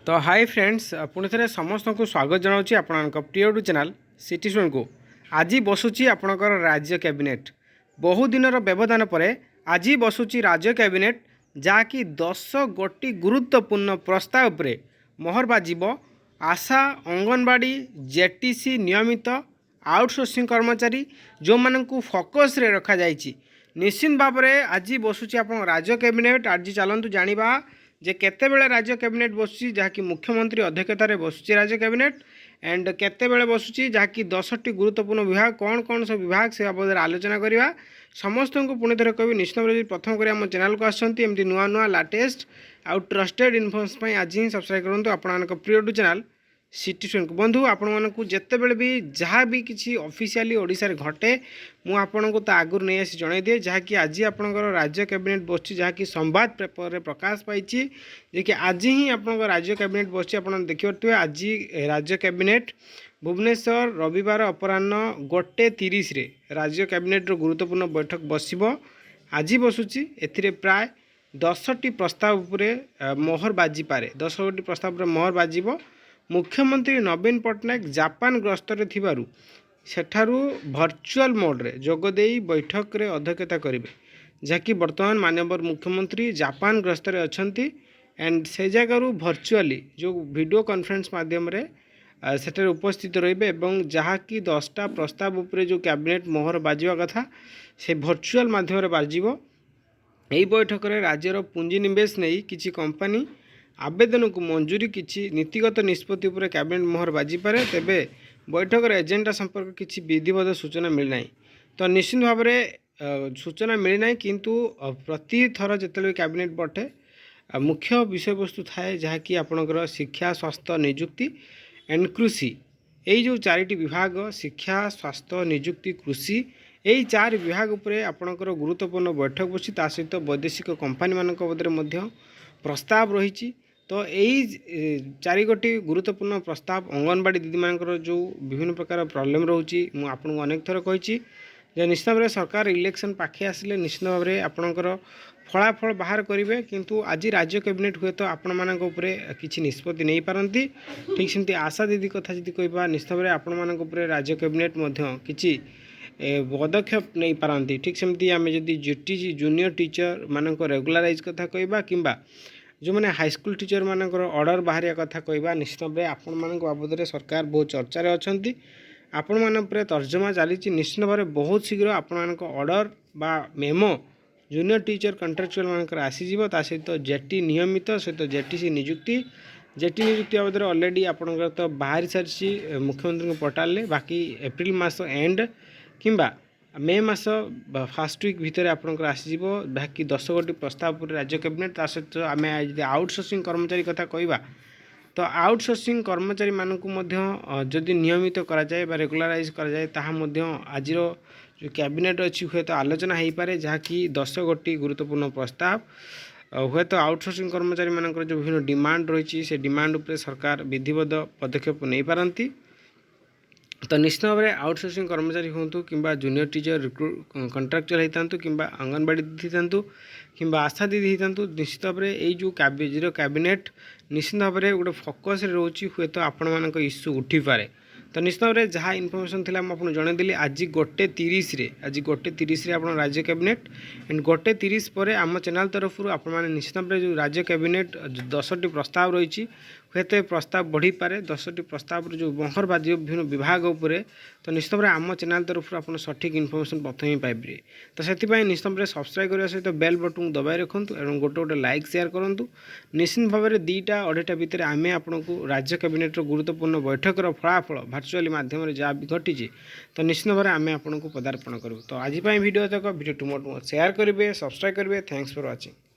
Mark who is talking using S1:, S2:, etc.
S1: तो hi friends पुणी थे समस्त को स्वागत जनाऊँ आपण प्रिय यूट्यूब चैनल सिटीजन को। आज बसुची आपणकर राज्य कैबिनेट बहु दिन व्यवधान पर आज बसुची राज्य कैबिनेट जहाँकि 10 गोटी गुरुत्वपूर्ण प्रस्ताव पर मोहर बाजिब। आशा अंगनवाड़ी जेटीसी नियमित आउटसोर्सिंग कर्मचारी जो मानू फोकस रे रखा जाइछि निश्चित भाव में आज बसुची आप राज्य कैबिनेट। आज चलतु जानिबा जे केतेबेले राज्य कैबिनेट बसुची जहाँकि मुख्यमंत्री अध्यक्षतार बसुची राज्य कैबिनेट एंड केतेबेले बसुची जहाँकि 10टी गुरुत्वपूर्ण विभाग कौन कौन सब विभाग से बाबद आलोचना करवा समस्त को पुणी थे कवि निश्चित भाव प्रथम कर आम चैनल को आसती नुआ नुआ लाटेस्ट आउ ट्रस्टेड इनफर्मेशन आज ही सब्सक्राइब करूँ आपण प्रिय यूट्यूब चैनल सिटीजन को। बंधु आपण मानक जितेबले भी जहाँ भी किसी ऑफिशियली ओडिशा रे घटे मु आपण को आगुरी नहीं आसी जन दिए जहाँकि आज आपंकर राज्य कैबिनेट बसुची जहाँकि संवाद पेपर रे प्रकाश पाई जे कि आज ही आपण राज्य कैबिनेट बसुची आप देखिए आज राज्य कैबिनेट भुवनेश्वर रविवार अपराह्न 1:30 रे राज्य कैबिनेट गुरुत्वपूर्ण बैठक बसिब। आज बसुची एथिरे प्राय 10टी प्रस्ताव उपरे मोहर बाजी पारे 10टी प्रस्ताव पर मोहर बाजिब। मुख्यमंत्री नवीन पट्टनायक जापान गस्तर थिबारु सेठारु भर्चुआल मोड्रे जोगदे बैठक रे अध्यक्षता करेंगे जहाँकि बर्तमान माननीय मुख्यमंत्री जापान गस्तर अछंती एंड से जगह भर्चुआली जो वीडियो कॉन्फ्रेंस माध्यम रे सेठारे उपस्थित रहिबे एवं जहाँकि 10टा प्रस्ताव उपरे जो कैबिनेट मोहर बाजिवा कथा से भर्चुआल माध्यम रे बाजिबो। एही बैठक रे राज्यर पुंजी निवेश नहीं किछि कंपनी आवेदन को मंजूरी किछि नीतिगत निष्पत्ति उपर कैबिनेट मोहर बाजी पारे तेबे बैठक एजेंडा संपर्क किछि विधिवत सूचना मिलना। तो निश्चित भाव में सूचना मिलना किंतु प्रति थर जिते कैबिनेट बटे मुख्य विषय वस्तु थाए जहाँकि आपणकर शिक्षा स्वास्थ्य निजुक्ति एंड कृषि यही जो 4टी विभाग शिक्षा स्वास्थ्य निजुक्ति कृषि यही 4 विभाग उपरे आपणकर गुरुत्वपूर्ण बैठक बसी ता सहित वैदेशिक कंपनी मानक मध्य प्रस्ताव रही। तो यही 4 गोटी गुरुत्वपूर्ण प्रस्ताव अंगनवाड़ी दीदी मानकर जो विभिन्न प्रकार प्रॉब्लम रोची मु आपको अनेक थर कही निश्चित भाव में सरकार इलेक्शन पाखे आसिले निश्चित भाव में आपणकर फलाफल बाहर करेंगे किंतु आज राज्य कैबिनेट हुए तो आपण मानक उपरे किछि निष्पत्ति नहीं पारंती। ठीक सेमती आशा दीदी कथा जदि कहबा निश्चित भाव में आपण मानक उपरे राज्य कैबिनेट मध्य किछि पदक्षेप नहीं पारंती। ठीक सेमती आम जदि जेटीसी जूनियर टीचर मानक रेगुलाराइज कथा कहबा किंबा जो मैंने हाईस्कल टीचर मानकर ऑर्डर बाहर कथा कहबा निश्चित भाव आपण मान बाबद में सरकार बहुत चर्चार अच्छा आपण मान तर्जमा चली निश्चित भाव में बहुत शीघ्र आपण मान ऑर्डर बा मेमो जूनियर टीचर कंट्राक्चुअल मानकर आसीज सहित जेटी नियमित सहित जेटीसी निजुक्ति बाबद में ऑलरेडी आपंकर तो बाहरी सारी मुख्यमंत्री पोर्टाल बाकी एप्रिल मास एंड किंबा मे मास फास्ट वीक भितर आपंकर आसीज बाकी 10 गोटी प्रस्ताव राज्य कैबिनेट सहित आम आउटसोर्सिंग कर्मचारी कथा कहवा तो आउटसोर्सिंग कर्मचारी मानक जदि नियमित करा जाए बा रेगुलाराइज करा जाए आज जो कैबिनेट अच्छी हुए तो आलोचना हो पारे जहाँकि 10 गोटी गुरुत्वपूर्ण प्रस्ताव हुए तो आउटसोर्सिंग कर्मचारी मानकर जो विभिन्न डिमांड रही से डिमांड उपरे सरकार विधिवत पदक्षेप नहीं पारती। तो निश्चित भाव में आउटसोर्सिंग कर्मचारी हूँ कि जूनियर टीचर रिक्रूट कंट्राक्चुअल होता कि अंगनवाड़ी दीदी था कि आशा दीदी होता निश्चित भाव में यही जो कैबिनेट निश्चित भाव में गोटे फोकस रोचे हुए तो आपण मान इश्यू उठी पारे। तो निश्चित भाव में जहाँ इनफर्मेशन थी मुझे जनईदेली आज 1:30 आप राज्य कैबिनेट एंड 1:30 पर आम चैनल तरफ आप निश्चित भाव में जो राज्य कैबिनेट 10टी प्रस्ताव रही हुए तो प्रस्ताव बढ़ी पारे 10टी प्रस्ताव जो मोहर बाजी विभिन्न विभाग उपरे तो निश्चित भाव आम चैनल तरफ आप सठिक इनफर्मेशन प्रथम ही पाइबे। तो से निश्चित भाव में सब्सक्राइब करने सहित बेल बटन दबाई रखुँ और गोटे गोटे लाइक शेयर करूँ। निश्चित भाव में 2टा 2.5 भितर आम आपको राज्य कैबिनेट गुरुत्वपूर्ण बैठकर फलाफल भर्चुआली माध्यम जहाँ भी घटी तो निश्चित भाव में आम आपको पदार्पण करूँ। तो आज भिडियो तक भिडियो टू मोर शेयर करेंगे सब्सक्राइब करेंगे। Thanks for watching.